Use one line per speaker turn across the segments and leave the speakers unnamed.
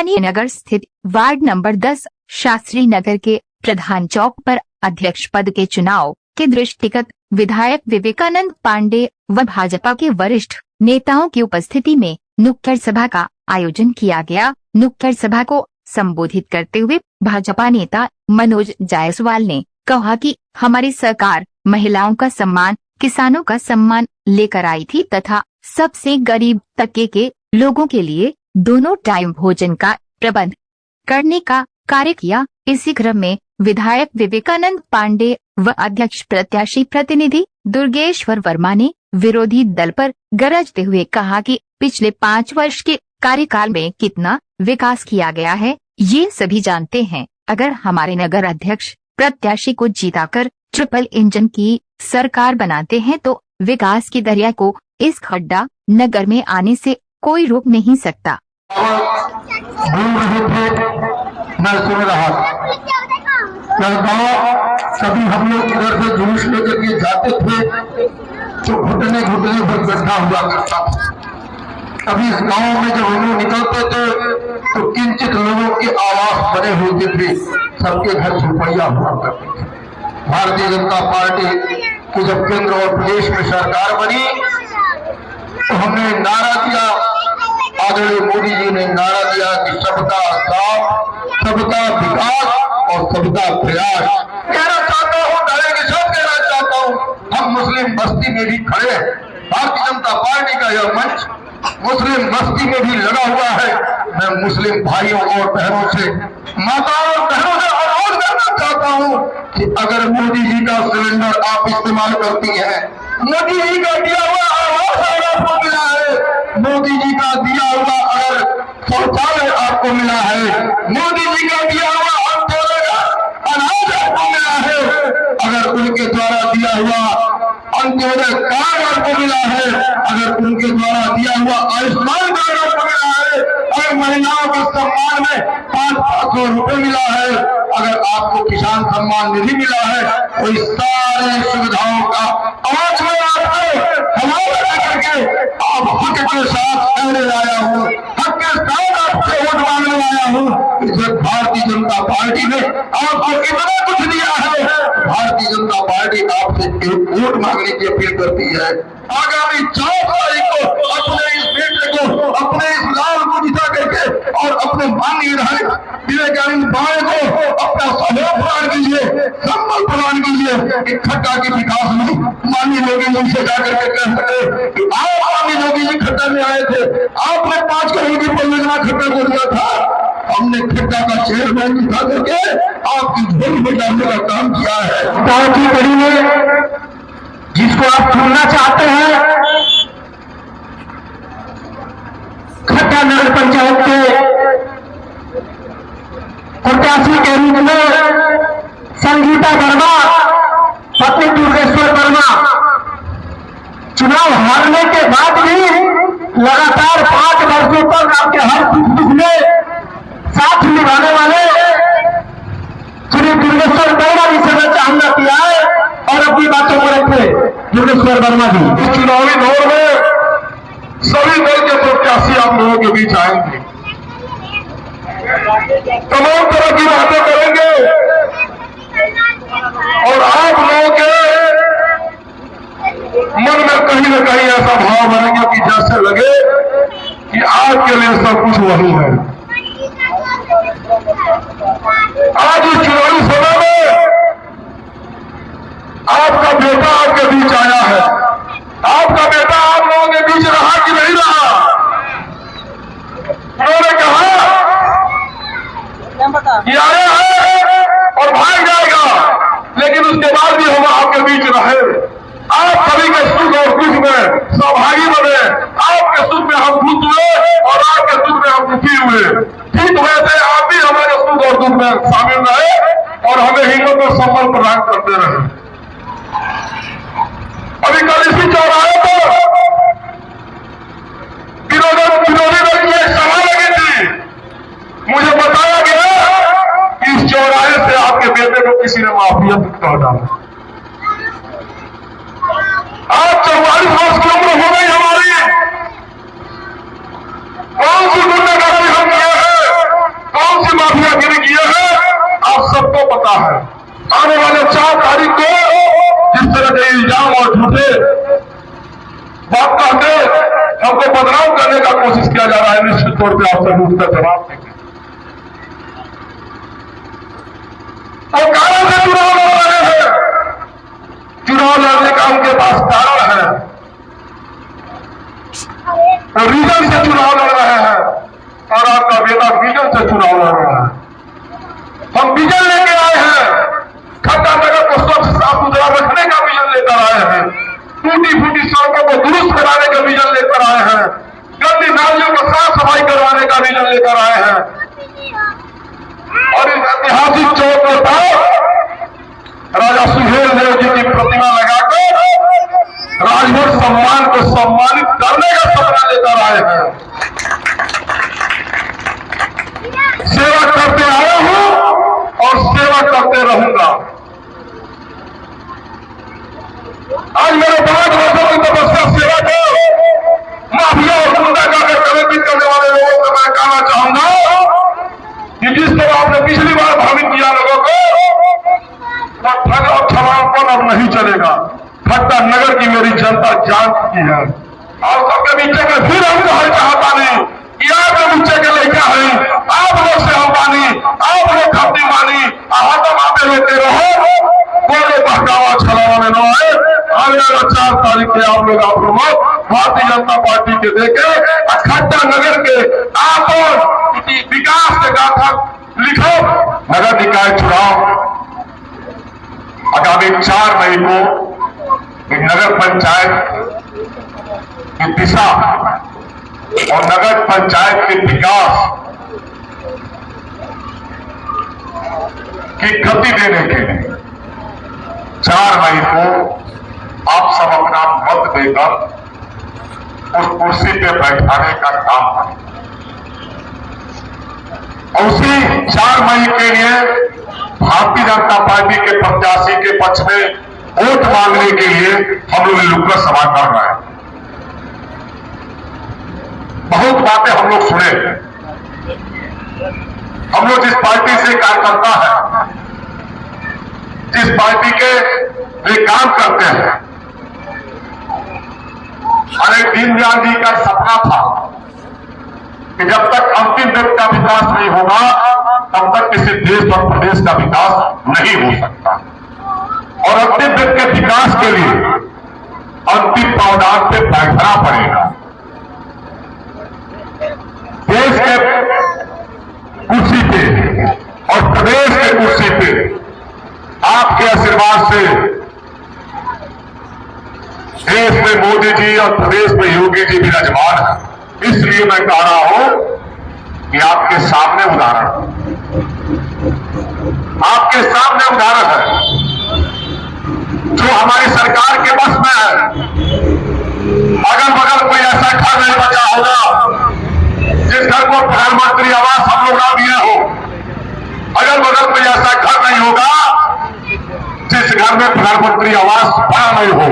भवानी नगर स्थित ward number 10 Shastri Nagar के प्रधान चौक पर अध्यक्ष पद के चुनाव के दृष्टिगत विधायक विवेकानंद पांडे व भाजपा के वरिष्ठ नेताओं की उपस्थिति में नुक्कड़ सभा का आयोजन किया गया। नुक्कड़ सभा को संबोधित करते हुए भाजपा नेता मनोज जायसवाल ने कहा कि हमारी सरकार महिलाओं का सम्मान, किसानों का सम्मान लेकर आई थी तथा सबसे गरीब तबके के लोगों के लिए दोनों टाइम भोजन का प्रबंध करने का कार्य किया। इसी क्रम में विधायक विवेकानंद पांडे व अध्यक्ष प्रत्याशी प्रतिनिधि दुर्गेश्वर वर्मा ने विरोधी दल पर गरजते हुए कहा कि पिछले 5 वर्ष के कार्यकाल में कितना विकास किया गया है ये सभी जानते हैं। अगर हमारे नगर अध्यक्ष प्रत्याशी को जीताकर ट्रिपल इंजन की सरकार बनाते हैं तो विकास की दरिया को इस खड्डा नगर में आने से कोई रोक नहीं सकता।
मैं सुन रहा कभी हम लोग इधर से जुलूस लेकर के जाते थे तो घुटने घुटने पर गड्ढा हुआ करता था। कभी इस गांव में जब हम लोग निकलते थे तो किंचित लोगों की आवाज बने होते थे, सबके घर झुपड़िया हुआ करते थे। भारतीय जनता पार्टी की जब केंद्र और प्रदेश में सरकार बनी तो हमने नारा दिया, आदरणीय मोदी जी ने नारा दिया कि सबका साथ, सबका विकास और सबका प्रयास। कहना चाहता हूँ, डायरेक्ट सब कहना चाहता हूँ, हम मुस्लिम बस्ती में भी खड़े हैं। भारतीय जनता पार्टी का यह मंच मुस्लिम बस्ती में भी लगा हुआ है। मैं मुस्लिम भाइयों और बहनों से, माताओं और बहनों से अनुरोध करना चाहता हूँ कि अगर मोदी जी का सिलेंडर आप इस्तेमाल करती हैं, मोदी जी का दिया हुआ आवास अगर आपको मिला है, मोदी जी का दिया हुआ अगर शौचालय आपको मिला है, मोदी जी का दिया हुआ अंत्योदय अनाज आपको मिला है, अगर उनके द्वारा दिया हुआ अंत्योदय कार्ड आपको मिला है, अगर उनके द्वारा दिया हुआ आयुष्मान कार्ड आपको मिला है, अगर महिलाओं के सम्मान में 500 रुपए मिला है, अगर आपको किसान सम्मान निधि मिला है, तो इस सारी सुविधाओं का आज मैं आपको हवाला करके आप हक के साथ कहने आया हूँ, हक के साथ आपसे वोट मांगने आया हूँ। जब भारतीय जनता पार्टी ने आपको इतना कुछ दिया है, भारतीय जनता पार्टी आपसे एक वोट मांगने की अपील करती है। आगामी 4 तारीख को अपने इस बेटे को, अपने इस लाल को जिता करके और अपने माननीय विधायक विवेकानंद पांडे को अपना सहयोग प्रदान कीजिए, संबल प्रदान कीजिए। एक खट्टा के विकास में माननीय योगी जी से जाकर के कह सके कि आप माननीय योगी जी खट्टा में आए थे, आपने 5 करोड़ की परियोजना खट्टा को दिया था, हमने खट्टा का चेयरमैन जिता करके आपकी झोली में डालने का काम किया है। गाँव की कड़ी में जिसको आप चुनना चाहते हैं, खट्टा नगर पंचायत के प्रत्याशी के रूप में संगीता वर्मा, पत्नी दुर्गेश्वर वर्मा, चुनाव हारने के बाद भी लगातार 5 वर्षों तक आपके हर दुख में साथ निभाने वाले श्री दुर्गेश्वर वर्मा जी से मैं चाहना किया है और अपनी बातों को रखे। दुर्गेश्वर वर्मा जी, इस चुनावी दौर में सभी दल के प्रत्याशी आप लोगों के बीच आएंगे, तमाम तरह की बातें करेंगे और आप लोगों के मन में कहीं न कहीं ऐसा भाव बनेगा कि जैसे लगे कि आपके लिए सब कुछ वही है। आज इस चुनावी सभा में आपका बेटा आपके बीच आया है, आपका बेटा आप लोगों के बीच रहा कि नहीं रहा? उन्होंने कहा कि आया है और भाग जाएगा, लेकिन उसके बाद भी हम आपके बीच रहे। आप सभी के सुख और दुख में सहभागी बने, आपके सुख में हम खुश हुए और आपके दुख में हम दुखी हुए। ठीक वैसे आप भी हमारे सुख और दुख में शामिल रहे और हमें हिम्मत और सम्मान प्रदान करते रहे। अभी कल इसी चौराहे पर विरोधी दल की एक सभा लगी थी, मुझे बताया गया कि इस चौराहे से आपके बेटे को किसी ने माफियत कर डाला। आज 44 वर्ष की उम्र हो गई हमारी, कौन सी गुंडागर्दी हम किए हैं, दादागिरी किए हैं आप सबको पता है। आने वाले 4 तारीख को जिस तरह के इल्जाम और झूठे बात कहते हमको बदनाम करने का कोशिश किया जा रहा है, निश्चित तौर पर आप सब उसका जवाब देंगे। और कारण से चुनाव लड़ रहे हैं, चुनाव लड़ने का उनके पास कारण है, और रीजन से चुनाव लड़ रहे हैं, और आपका बेटा विजन से चुनाव लड़ रहा है। हम विजन लेके आए हैं, खट्टा नगर को स्वच्छ साफ सुथरा रखने का विजन लेकर आए हैं, टूटी फूटी सड़कों को दुरुस्त कराने का विजन लेकर आए हैं, गंदी नालियों को साफ सफाई करवाने का विजन लेकर आए हैं, और इस ऐतिहासिक चौक पर राजा सुहेल देव जी की प्रतिमा लगाकर राजभर सम्मान को सम्मानित करने का सपना लेकर आए हैं। सेवा करते आया हूं और सेवा करते रहूंगा। आज मेरे 5 वर्षों की तपस्या सेवा को माफिया और गुंडा जाकर कलेक्ट करने वाले लोगों को मैं कहना चाहूंगा कि जिस तरह आपने पिछली बार भ्रमित किया लोगों को, वह ठग और छलापन अब नहीं चलेगा। खट्टा नगर की मेरी जनता जान चुकी है। और सबके बीच में फिर हम कहना चाहता नहीं कि आप लोग नीचे के लड़का है, आप लोग से हम मानी, आप लोग खपती मानी, हाथम आते लेते रहो, कोई बहकावा छलावा न आए। आने वाला 4 तारीख के आप लोग भारतीय जनता पार्टी के देखे खट्टा नगर के आप विकास के गाथा लिखो। नगर निकाय चुनाव आगामी 4 मई को एक नगर पंचायत की दिशा और नगर पंचायत के विकास की गति देने के लिए 4 मई को आप सब अपना मत देकर उस कुर्सी पे बैठाने का काम करें। और उसी 4 मई के लिए भारतीय जनता पार्टी के प्रत्याशी के पक्ष में वोट मांगने के लिए हम लोग नुक्कड़ सभा कर रहे हैं। बहुत बातें हम लोग सुने। हम लोग जिस पार्टी से कार्यकर्ता है, जिस पार्टी के वे काम करते हैं, अरे दीनदयाल जी का सपना था कि जब तक अंतिम व्यक्ति का विकास नहीं होगा तब तक किसी देश और प्रदेश का विकास नहीं हो सकता। और अंतिम व्यक्ति के विकास के लिए अंतिम पावदान पे बैठना पड़ेगा। देश के कुर्सी पे और प्रदेश के कुर्सी पे आपके आशीर्वाद से देश में मोदी जी और प्रदेश में योगी जी विराजमान है। इसलिए मैं कह रहा हूं कि आपके सामने उदाहरण है जो हमारी सरकार के बस में है। अगल बगल कोई ऐसा घर नहीं बचा होगा जिस घर को प्रधानमंत्री आवास हम लोग ना दिए हो। अगल बगल कोई ऐसा घर नहीं होगा जिस घर में प्रधानमंत्री आवास बना नहीं हो।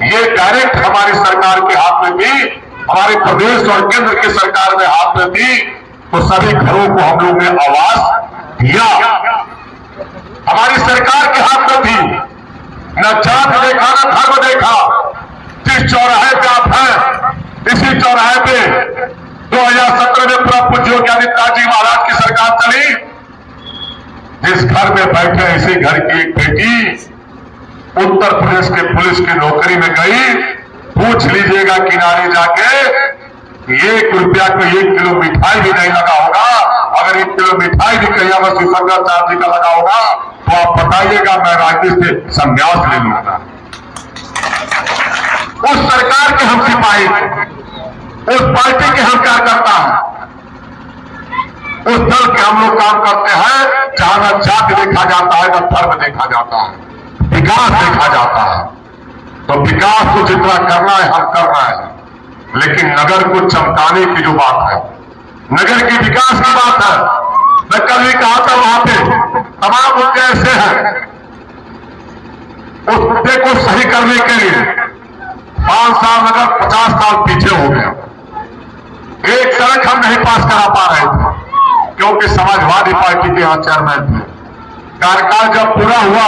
ये डायरेक्ट हमारी सरकार के हाथ में भी, हमारे प्रदेश और केंद्र की सरकार में हाथ में भी, तो सभी घरों को हम लोग ने आवास दिया। हमारी सरकार के हाथ में थी, न जात देखा न धर्म देखा। जिस चौराहे पे आप हैं, इसी चौराहे पे 2017 में पूरा पूज्य योगी आदित्यनाथ जी महाराज की सरकार चली। जिस घर में बैठे इसी घर की एक बेटी उत्तर प्रदेश के पुलिस की नौकरी में गई। पूछ लीजिएगा किनारे जाके, 1 रुपया को 1 किलो मिठाई भी नहीं लगा होगा। अगर 1 किलो मिठाई भी कहीं अगर शंकराचार्य जी का लगा होगा तो आप बताइएगा, मैं राजनीति से संन्यास ले लूंगा। उस सरकार के हम सिपाही, उस पार्टी के हम कार्यकर्ता हैं, उस दल के हम लोग काम करते हैं जहां न जाति देखा जाता है न धर्म देखा जाता है, विकास देखा जाता है। तो विकास को जितना करना है हम कर रहे हैं, लेकिन नगर को चमकाने की जो बात है, नगर के विकास की बात है। मैं कल भी कहा था वहां पे तमाम मुद्दे ऐसे हैं, उस मुद्दे को सही करने के लिए 5 साल नगर 50 साल पीछे हो गया। एक सड़क हम नहीं पास करा पा रहे थे,
क्योंकि समाजवादी पार्टी के यहाँ चेयरमैन थे। कार्यकाल जब पूरा हुआ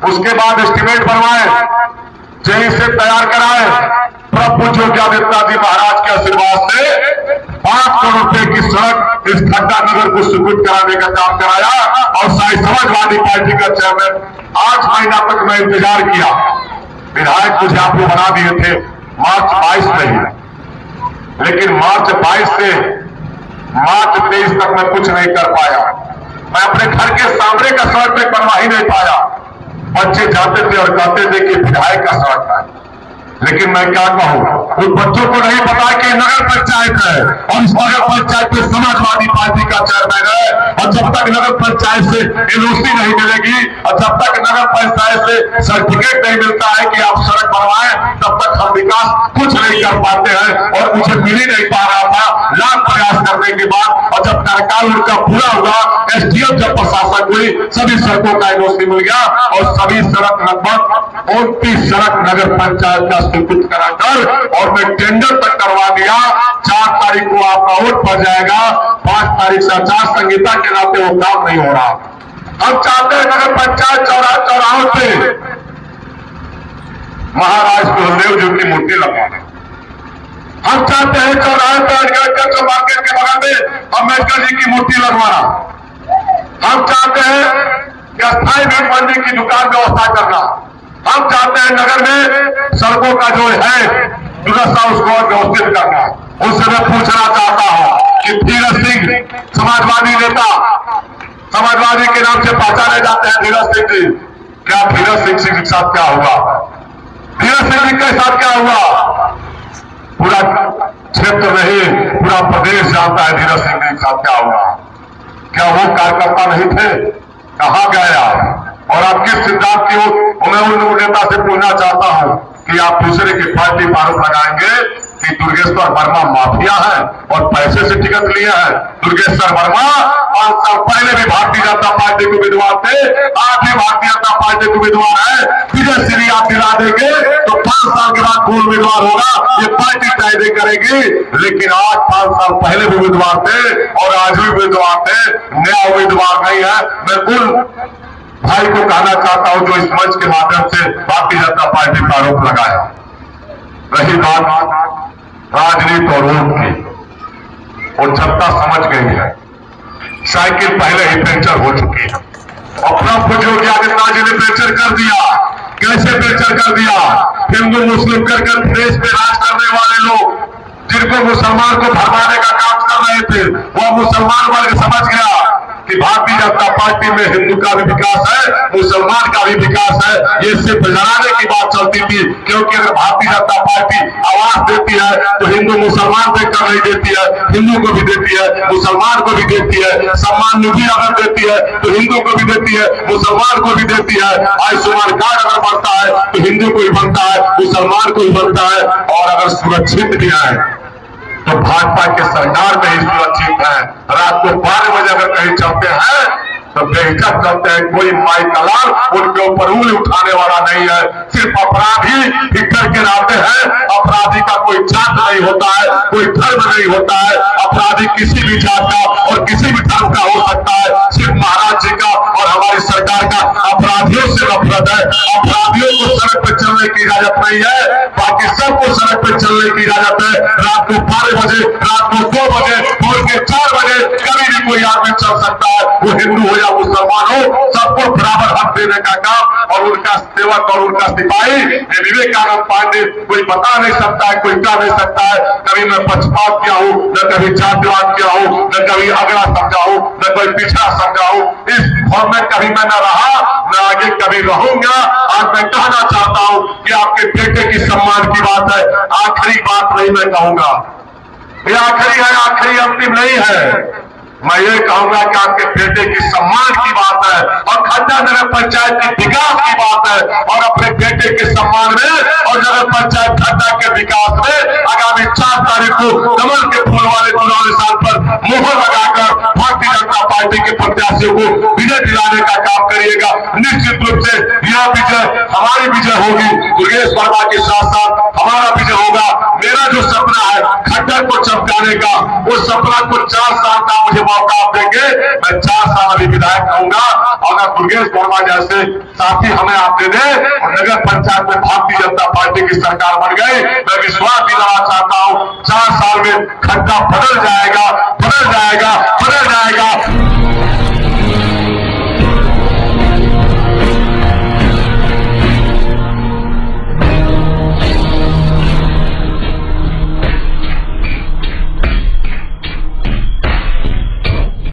उसके बाद एस्टिमेट बनवाए, जेई से तैयार कराए, प्रभु योगी आदित्यनाथ जी महाराज के आशीर्वाद से 5 करोड़ रुपए की सड़क इस खड्डा नगर को स्वीकृत कराने का काम कराया और समाजवादी पार्टी का चेयरमैन 8 महीना तक मैं इंतजार किया। विधायक मुझे आप लोग बना दिए थे मार्च 22 में ही, लेकिन मार्च 22 से मार्च 23 तक मैं कुछ नहीं कर पाया। मैं अपने घर के सामने का सड़क पे बनवा ही नहीं पाया। बच्चे जाते थे और कहते थे कि विधायक का सड़क है, लेकिन मैं क्या कहूं, उन बच्चों को नहीं पता कि नगर पंचायत है और इस नगर पंचायत में समाजवादी पार्टी का चेयरमैन है। और जब तक नगर पंचायत से एनओसी नहीं मिलेगी और जब तक नगर पंचायत से सर्टिफिकेट नहीं मिलता है कि आप सड़क बनवाएं, तब तक हम विकास कुछ नहीं कर पाते हैं। और मुझे मिल ही नहीं पा रहा था। लाख प्रयास करने के बाद और जब कार्यकाल उनका पूरा हुआ, एसडीएम जब प्रशासक हुई, सभी सड़कों का एनओसी मिल गया और सभी सड़क लगभग 29 सड़क नगर पंचायत का स्वीकृत कराकर और मैं टेंडर तक करवा दिया। 4 तारीख को आपका वोट पड़ जाएगा, 5 तारीख से आचार संहिता के नाते वो काम नहीं हो रहा। हम चाहते हैं नगर पंचायत चौराहों पे महाराज सुखदेव जी की मूर्ति लगवाना। हम चाहते हैं चौराहे पर मार्केट के बगल में अम्बेडकर जी की मूर्ति लगवाना। हम चाहते हैं कि अस्थायी मीट मंडी की दुकान व्यवस्था करना। हम चाहते हैं नगर में सड़कों का जो है दुरुस्ता उसको व्यवस्थित करना। उससे मैं पूछना चाहता हूं कि धीरज सिंह समाजवादी नेता, समाजवादी के नाम से पहचाने जाते हैं धीरज सिंह जी, क्या धीरज सिंह के साथ क्या हुआ? धीरज सिंह जी के साथ क्या हुआ? पूरा क्षेत्र नहीं, पूरा प्रदेश जानता है धीरज सिंह के साथ क्या हुआ। क्या वो कार्यकर्ता नहीं थे? कहां गए आप? और आप किस सिद्धांत की ओर? मैं उन नेता से पूछना चाहता हूं कि आप दूसरे की पार्टी पर आरोप लगाएंगे कि दुर्गेश्वर वर्मा माफिया है और पैसे से टिकट लिए हैं। दुर्गेश्वर वर्मा 5 साल पहले भी भारतीय जनता पार्टी के उम्मीदवार थे, आज भी भारतीय जनता पार्टी के उम्मीदवार है। विजय श्री आप दिला देंगे तो 5 साल के बाद कौन उम्मीदवार होगा ये पार्टी तय नहीं करेगी। लेकिन आज 5 साल पहले भी उम्मीदवार थे और आज भी उम्मीदवार थे, नया उम्मीदवार नहीं है। मैं उन भाई को कहना चाहता हूं जो इस मंच के माध्यम से भारतीय जनता पार्टी पर आरोप लगाया। रही बात राजनीति और वोट की, वो जनता समझ गई है। साइकिल पहले ही पंचर हो चुकी है। अपना कुछ योगी आदित्यनाथ जी ने पंचर कर दिया। कैसे पंचर कर दिया? हिंदू मुस्लिम कर देश पे राज करने वाले लोग जिनको मुसलमान को भरमाने का काम कर रहे थे, वो मुसलमान वर्ग समझ गया कि भारतीय जनता पार्टी में हिंदू का भी विकास है, मुसलमान का भी विकास है। ये सिर्फ लड़ाने की बात चलती थी, क्योंकि अगर भारतीय जनता पार्टी आवाज देती है तो हिंदू मुसलमान पे कर नहीं देती है, हिंदू को भी देती है, मुसलमान को भी देती है। सम्मान निधि अगर देती है तो हिंदू को भी देती है, मुसलमान को भी देती है। आयुष्मान कार्ड अगर बनता है तो हिंदू को भी बनता है, मुसलमान को भी बनता है। और अगर सुरक्षित भी है तो भाजपा के सरकार में ही सुरक्षित है। रात को 12 बजे अगर कहीं चलते हैं तो बेहिचक चलते हैं, कोई माई कलाल उनके ऊपर उंगली उठाने वाला नहीं है। सिर्फ अपराधी हिटलर के नाते हैं। अपराधी का कोई जात नहीं होता है, कोई धर्म नहीं होता है। अपराधी किसी भी जात का और किसी भी धर्म का हो सकता है। सिर्फ महाराज जी का और हमारी सरकार का अपराधियों से नफरत है। अपराधियों को सड़क पर चलने की इजाजत नहीं है, बाकी सबको सड़क पर चलने की इजाजत है। रात को 12 बजे, रात को 2 बजे, भोर के 4 बजे कभी भी कोई आदमी चल सकता है। वो हिंदू हो या मुसलमान हो, सबको बराबर हक देने का काम। और उनका सेवक और उनका सिपाही विवेकानंद पांडे कोई बता नहीं सकता है, कोई कह नहीं सकता है। कभी मैं पक्षपात किया हूं, न कभी जातिवाद किया हूं, न कभी अगड़ा समझा हूं, न कोई पिछड़ा समझा हूं। इस फॉर्म में कभी मैं न रहा, न आगे कभी रहूंगा। आज मैं कहना चाहता हूं कि आपके बेटे की सम्मान की बात है, आखिरी बात नहीं मैं कहूंगा, ये आखिरी है, आखिरी अंतिम नहीं है। मैं ये कहूंगा कि आपके बेटे की सम्मान की बात है और खड्डा नगर पंचायत के विकास की बात है। और अपने बेटे के सम्मान में और नगर पंचायत खड्डा के विकास में आगामी 4 तारीख को कमल के फूल वाले चुनाव निशान पर मोहर लगाकर भारतीय जनता पार्टी के प्रत्याशियों को विजय दिलाने का काम करिएगा। निश्चित रूप से यह विजय हमारी विजय होगी, दुर्गेश वर्मा के साथ साथ हमारा विजय होगा। मेरा जो सपना है खड्डा को चमकाने का, उस सपना को 4 साल का मुझे मौका देंगे। मैं 4 साल अभी विधायक रहूंगा। अगर दुर्गेश वर्मा जैसे साथी हमें आप दे दे और नगर पंचायत में भारतीय जनता पार्टी की सरकार बन गई, मैं विश्वास दिलाना चाहता हूं 4 साल में खड्डा बदल जाए।